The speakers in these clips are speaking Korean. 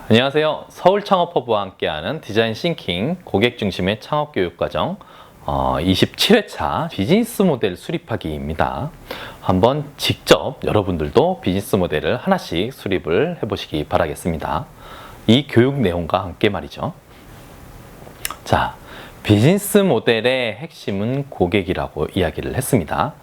안녕하세요. 서울창업허브와 함께하는 디자인 싱킹 고객 중심의 창업교육과정 27회차 비즈니스 모델 수립하기입니다. 한번 직접 여러분들도 비즈니스 모델을 하나씩 수립을 해보시기 바라겠습니다. 이 교육 내용과 함께 말이죠. 자, 비즈니스 모델의 핵심은 고객이라고 이야기를 했습니다.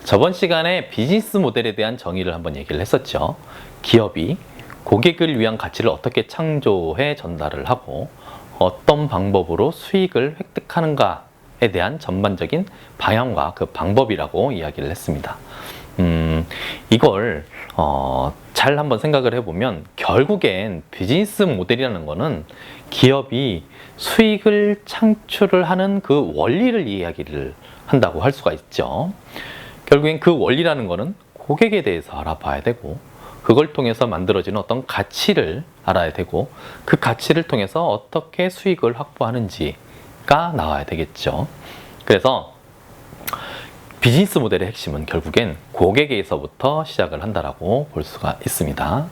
저번 시간에 비즈니스 모델에 대한 정의를 한번 얘기를 했었죠. 기업이 고객을 위한 가치를 어떻게 창조해 전달을 하고 어떤 방법으로 수익을 획득하는가에 대한 전반적인 방향과 그 방법이라고 이야기를 했습니다. 이걸 잘 한번 생각을 해보면 결국엔 비즈니스 모델이라는 거는 기업이 수익을 창출을 하는 그 원리를 이야기를 한다고 할 수가 있죠. 결국엔 그 원리라는 거는 고객에 대해서 알아봐야 되고 그걸 통해서 만들어지는 어떤 가치를 알아야 되고 그 가치를 통해서 어떻게 수익을 확보하는지가 나와야 되겠죠. 그래서 비즈니스 모델의 핵심은 결국엔 고객에서부터 시작을 한다라고 볼 수가 있습니다.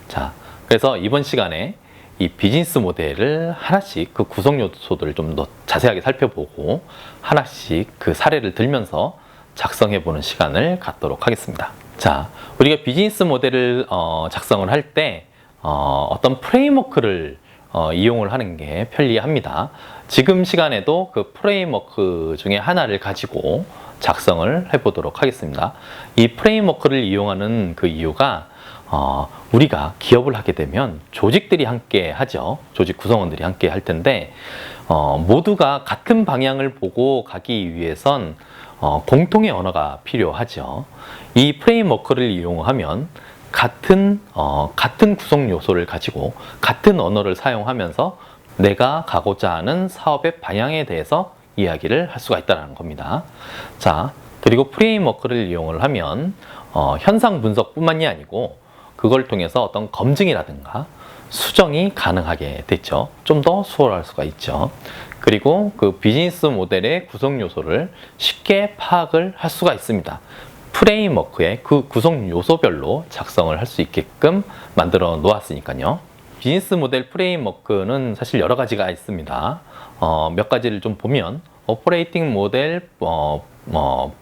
자, 그래서 이번 시간에 이 비즈니스 모델을 하나씩 그 구성 요소들을 좀 더 자세하게 살펴보고 하나씩 그 사례를 들면서 작성해보는 시간을 갖도록 하겠습니다. 자, 우리가 비즈니스 모델을 작성을 할 때 어떤 프레임워크를 이용을 하는 게 편리합니다. 지금 시간에도 그 프레임워크 중에 하나를 가지고 작성을 해보도록 하겠습니다. 이 프레임워크를 이용하는 그 이유가 우리가 기업을 하게 되면 조직들이 함께 하죠. 조직 구성원들이 함께 할 텐데 모두가 같은 방향을 보고 가기 위해선 공통의 언어가 필요하죠. 이 프레임워크를 이용하면 같은 구성 요소를 가지고 같은 언어를 사용하면서 내가 가고자 하는 사업의 방향에 대해서 이야기를 할 수가 있다는 겁니다. 자, 그리고 프레임워크를 이용을 하면 현상 분석뿐만이 아니고 그걸 통해서 어떤 검증이라든가 수정이 가능하게 됐죠. 좀 더 수월할 수가 있죠. 그리고 그 비즈니스 모델의 구성 요소를 쉽게 파악을 할 수가 있습니다. 프레임워크의 그 구성 요소별로 작성을 할 수 있게끔 만들어 놓았으니까요. 비즈니스 모델 프레임워크는 사실 여러 가지가 있습니다. 몇 가지를 좀 보면 오퍼레이팅 모델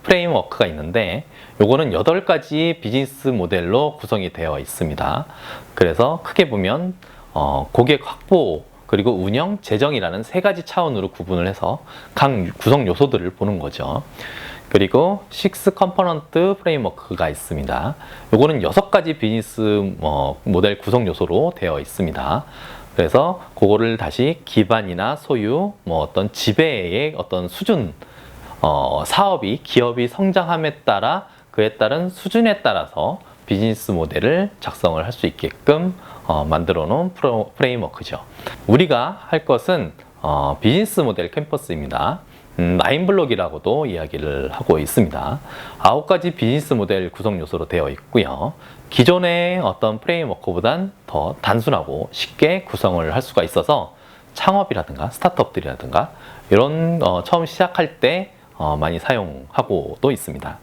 프레임워크가 있는데 요거는 8가지 비즈니스 모델로 구성이 되어 있습니다. 그래서 크게 보면 고객 확보 그리고 운영, 재정이라는 3가지 차원으로 구분을 해서 각 구성 요소들을 보는 거죠. 그리고 6 컴포넌트 프레임워크가 있습니다. 요거는 6가지 비즈니스 모델 구성 요소로 되어 있습니다. 그래서 그거를 다시 기반이나 소유, 어떤 지배의 어떤 수준, 사업이 기업이 성장함에 따라 그에 따른 수준에 따라서 비즈니스 모델을 작성을 할 수 있게끔 만들어 놓은 프레임워크죠. 우리가 할 것은 비즈니스 모델 캠퍼스입니다. 라인블록이라고도 이야기를 하고 있습니다. 9가지 비즈니스 모델 구성 요소로 되어 있고요. 기존의 어떤 프레임워크보단 더 단순하고 쉽게 구성을 할 수가 있어서 창업이라든가 스타트업들이라든가 이런 처음 시작할 때 많이 사용하고도 있습니다.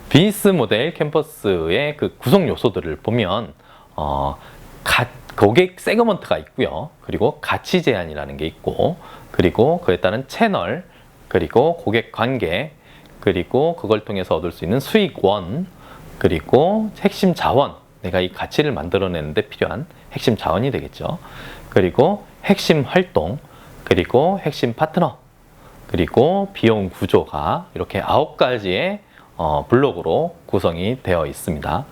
비즈니스 모델 캠퍼스의 그 구성 요소들을 보면 고객 세그먼트가 있고요. 그리고 가치 제한이라는 게 있고 그리고 그에 따른 채널 그리고 고객 관계 그리고 그걸 통해서 얻을 수 있는 수익원 그리고 핵심 자원 내가 이 가치를 만들어내는데 필요한 핵심 자원이 되겠죠. 그리고 핵심 활동 그리고 핵심 파트너 그리고 비용 구조가 이렇게 9가지의 블록으로 구성이 되어 있습니다.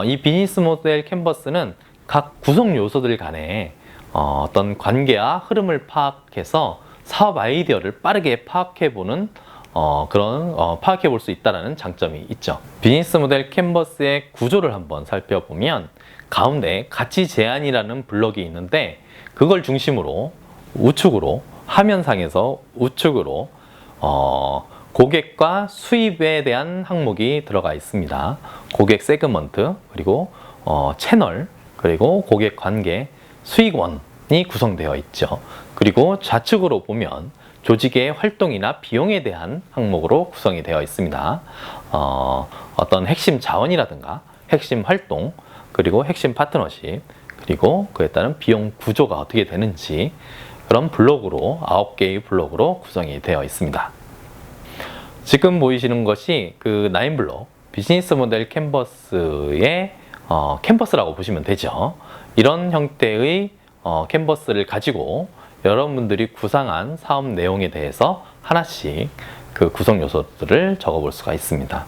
이 비즈니스 모델 캔버스는 각 구성 요소들 간에 어떤 관계와 흐름을 파악해서 사업 아이디어를 빠르게 파악해보는 파악해 볼 수 있다는 장점이 있죠. 비즈니스 모델 캔버스의 구조를 한번 살펴보면 가운데 가치 제한이라는 블럭이 있는데 그걸 중심으로 우측으로 화면상에서 우측으로 고객과 수입에 대한 항목이 들어가 있습니다. 고객 세그먼트 그리고 채널 그리고 고객 관계 수익원이 구성되어 있죠. 그리고 좌측으로 보면 조직의 활동이나 비용에 대한 항목으로 구성이 되어 있습니다. 어떤 핵심 자원이라든가 핵심 활동 그리고 핵심 파트너십 그리고 그에 따른 비용 구조가 어떻게 되는지 그런 블록으로 9개의 블록으로 구성이 되어 있습니다. 지금 보이시는 것이 그 9블록 비즈니스 모델 캔버스의 캔버스라고 보시면 되죠. 이런 형태의 캔버스를 가지고 여러분들이 구상한 사업 내용에 대해서 하나씩 그 구성 요소들을 적어볼 수가 있습니다.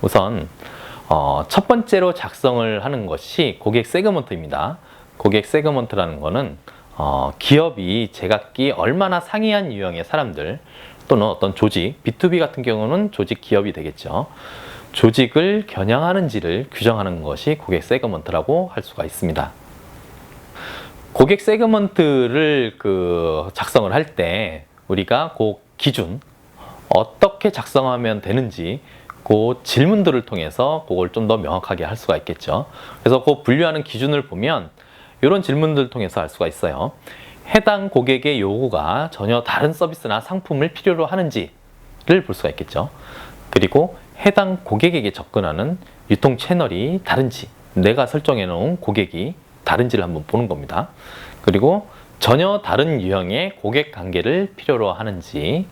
우선 첫 번째로 작성을 하는 것이 고객 세그먼트입니다. 고객 세그먼트라는 것은 기업이 제각기 얼마나 상이한 유형의 사람들 또는 어떤 조직, B2B 같은 경우는 조직 기업이 되겠죠. 조직을 겨냥하는지를 규정하는 것이 고객 세그먼트라고 할 수가 있습니다. 고객 세그먼트를 작성을 할 때 우리가 그 기준, 어떻게 작성하면 되는지 그 질문들을 통해서 그걸 좀 더 명확하게 할 수가 있겠죠. 그래서 그 분류하는 기준을 보면 이런 질문들을 통해서 알 수가 있어요. 해당 고객의 요구가 전혀 다른 서비스나 상품을 필요로 하는지를 볼 수가 있겠죠. 그리고 해당 고객에게 접근하는 유통 채널이 다른지, 내가 설정해 놓은 고객이 다른지를 한번 보는 겁니다. 그리고 전혀 다른 유형의 고객 관계를 필요로 하는지,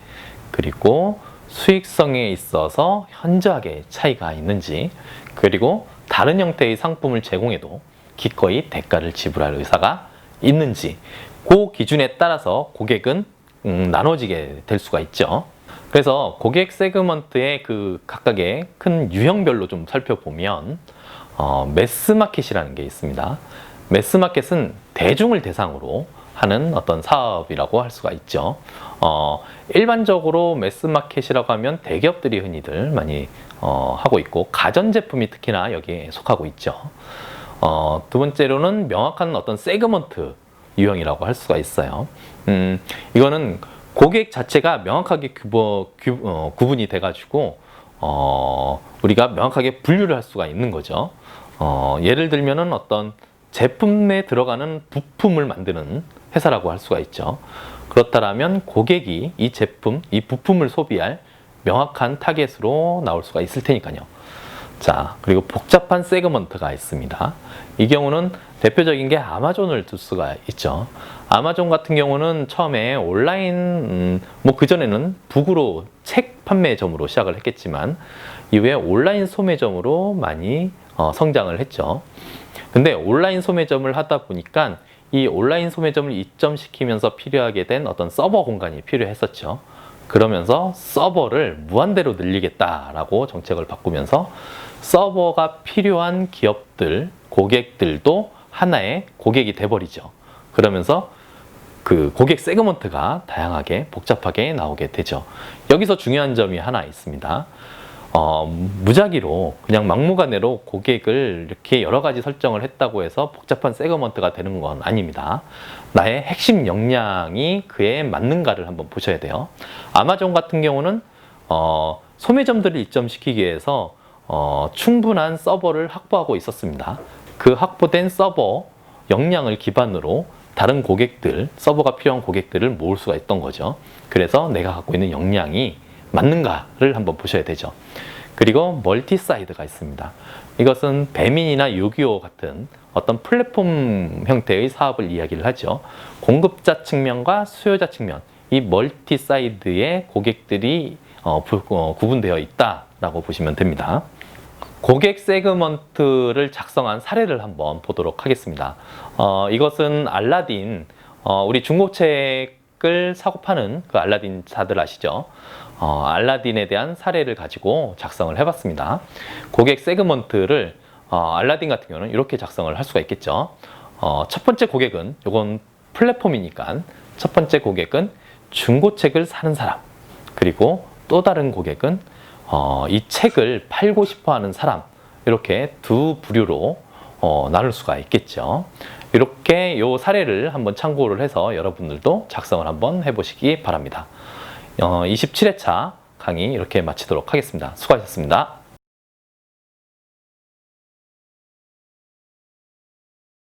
그리고 수익성에 있어서 현저하게 차이가 있는지, 그리고 다른 형태의 상품을 제공해도 기꺼이 대가를 지불할 의사가 있는지, 그 기준에 따라서 고객은 나눠지게 될 수가 있죠. 그래서 고객 세그먼트의 그 각각의 큰 유형별로 좀 살펴보면 매스마켓이라는 게 있습니다. 매스마켓은 대중을 대상으로 하는 어떤 사업이라고 할 수가 있죠. 일반적으로 매스마켓이라고 하면 대기업들이 흔히들 많이 하고 있고 가전제품이 특히나 여기에 속하고 있죠. 두 번째로는 명확한 어떤 세그먼트 유형이라고 할 수가 있어요. 이거는 고객 자체가 명확하게 구분이 돼가지고 우리가 명확하게 분류를 할 수가 있는 거죠. 예를 들면은 어떤 제품에 들어가는 부품을 만드는 회사라고 할 수가 있죠. 그렇다면 고객이 이 제품, 이 부품을 소비할 명확한 타겟으로 나올 수가 있을 테니까요. 자, 그리고 복잡한 세그먼트가 있습니다. 이 경우는 대표적인 게 아마존을 둘 수가 있죠. 아마존 같은 경우는 처음에 온라인, 그전에는 북으로 책 판매점으로 시작을 했겠지만 이후에 온라인 소매점으로 많이 성장을 했죠. 근데 온라인 소매점을 하다 보니까 이 온라인 소매점을 이점시키면서 필요하게 된 어떤 서버 공간이 필요했었죠. 그러면서 서버를 무한대로 늘리겠다라고 정책을 바꾸면서 서버가 필요한 기업들, 고객들도 하나의 고객이 돼버리죠. 그러면서 그 고객 세그먼트가 다양하게 복잡하게 나오게 되죠. 여기서 중요한 점이 하나 있습니다. 무작위로 그냥 막무가내로 고객을 이렇게 여러 가지 설정을 했다고 해서 복잡한 세그먼트가 되는 건 아닙니다. 나의 핵심 역량이 그에 맞는가를 한번 보셔야 돼요. 아마존 같은 경우는 소매점들을 입점시키기 위해서 충분한 서버를 확보하고 있었습니다. 그 확보된 서버 역량을 기반으로 다른 고객들, 서버가 필요한 고객들을 모을 수가 있던 거죠. 그래서 내가 갖고 있는 역량이 맞는가를 한번 보셔야 되죠. 그리고 멀티사이드가 있습니다. 이것은 배민이나 요기요 같은 어떤 플랫폼 형태의 사업을 이야기를 하죠. 공급자 측면과 수요자 측면, 이 멀티사이드의 고객들이 구분되어 있다라고 보시면 됩니다. 고객 세그먼트를 작성한 사례를 한번 보도록 하겠습니다. 이것은 알라딘, 우리 중고책을 사고 파는 그 알라딘사들 아시죠? 알라딘에 대한 사례를 가지고 작성을 해봤습니다. 고객 세그먼트를 알라딘 같은 경우는 이렇게 작성을 할 수가 있겠죠. 첫 번째 고객은, 이건 플랫폼이니까 첫 번째 고객은 중고책을 사는 사람, 그리고 또 다른 고객은 이 책을 팔고 싶어 하는 사람, 이렇게 두 부류로 나눌 수가 있겠죠. 이렇게 이 사례를 한번 참고를 해서 여러분들도 작성을 한번 해보시기 바랍니다. 27회차 강의 이렇게 마치도록 하겠습니다. 수고하셨습니다.